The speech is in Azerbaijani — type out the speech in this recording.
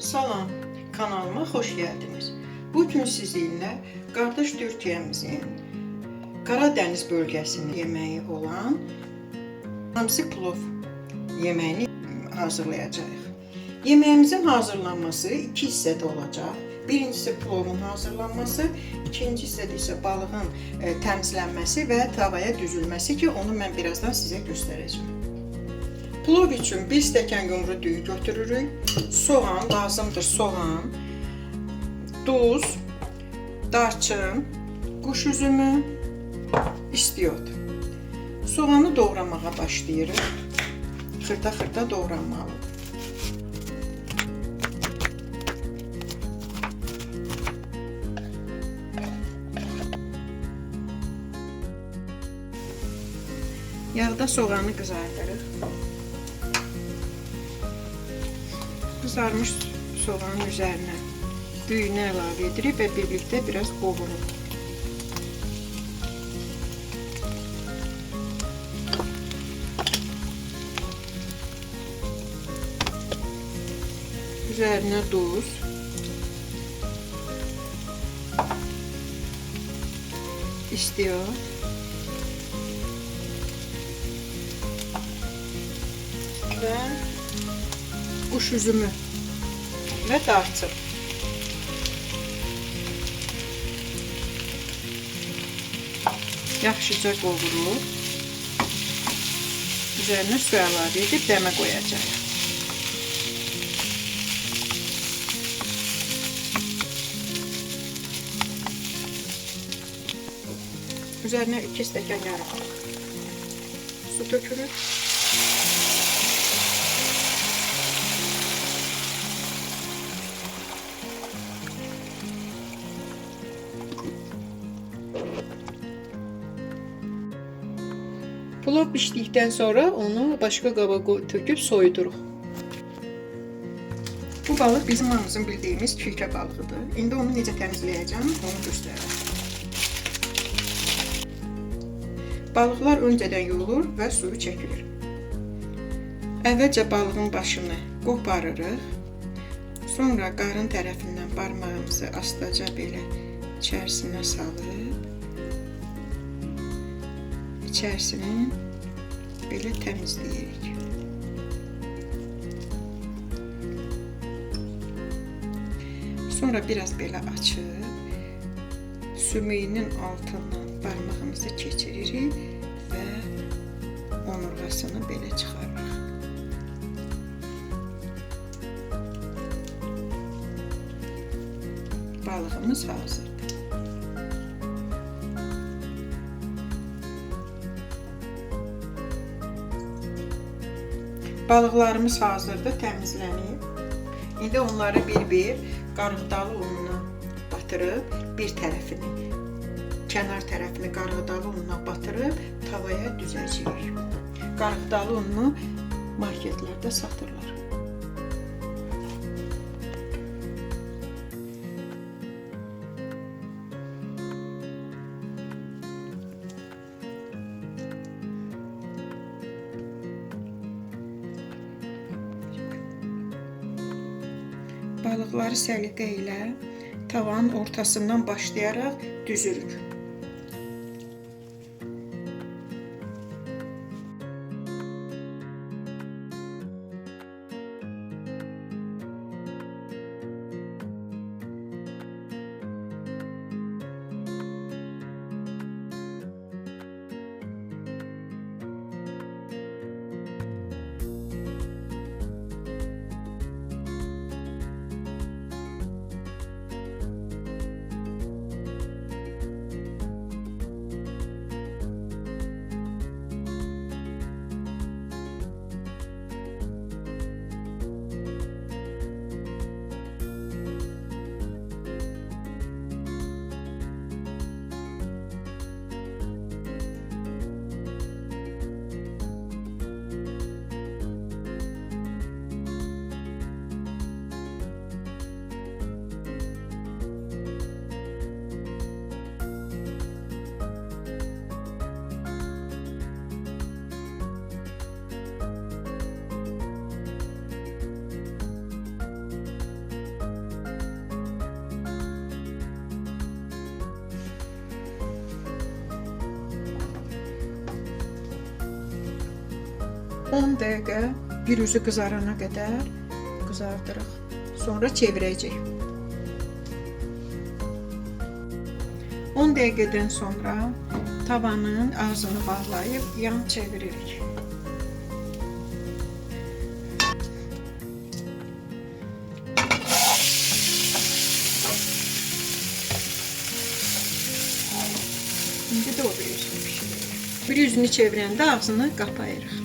Salam, kanalıma xoş gəldiniz. Bu gün sizinlə qardaş Türkiyəmizin Qaradəniz bölgəsinin yeməyi olan hamsi plov yeməyini hazırlayacağıq. Yeməyimizin hazırlanması iki hissədə olacaq. Birincisi plovun hazırlanması, ikinci hissədə isə balığın təmizlənməsi və tavaya düzülməsi ki, onu mən birazdan sizə göstərəcəm. Plov üçün 1 stəkan yumru düyü götürürük. Soğan, lazımdır soğan, duz, darçın, quş üzümü, istiot. Soğanı doğramağa başlayırıq. Xırda-xırda doğranmalı. Yağda soğanı qızardırıq. Kızarmış soğanın üzerine düyünü əlavə edirik və birlikdə biraz qovururuq. Üzerine duz, istiyor və quş üzümü və darçın. Yaxşıca qovurub, üzərinə su əlavə edib dəmə qoyacağıq. Üzərinə 2 stəkan yarım su tökülür. Plov pişdikdən sonra onu başqa qaba töküb soyuduruq. Bu balıq bizim hamımızın bildiyimiz külkə balığıdır. İndi onu necə təmizləyəcəm, onu göstərəcəm. Balıqlar öncədən yuyulur və suyu çəkilir. Əvvəlcə balığın başını qoparırıq. Sonra qarın tərəfindən barmağımızı astaca belə içərisinə salıb, içərisini belə təmizləyirik. Sonra biraz belə açıb, sümüyünün altından barmağımızı keçiririk və onurğasını belə çıxarırıq. Balığımız hazırdır. Balıqlarımız hazırdır, təmizlənib. İndi onları bir-bir qarğıdalı ununa batırıb, bir tərəfini, kənar tərəfini qarğıdalı ununa batırıb tavaya düzəcəyik. Qarğıdalı ununu marketlərdə satırlar. Balıqları səliqə ilə tavanın ortasından başlayaraq düzürük. 10 dəqiqə bir üzü qızarana qədər qızardırıq. Sonra çevirəcəyik. 10 dəqiqədən sonra tavanın ağzını bağlayıb yan çeviririk. İndi də o bir üzünü pişiririk. Bir üzünü çevirəndə ağzını qapayırıq.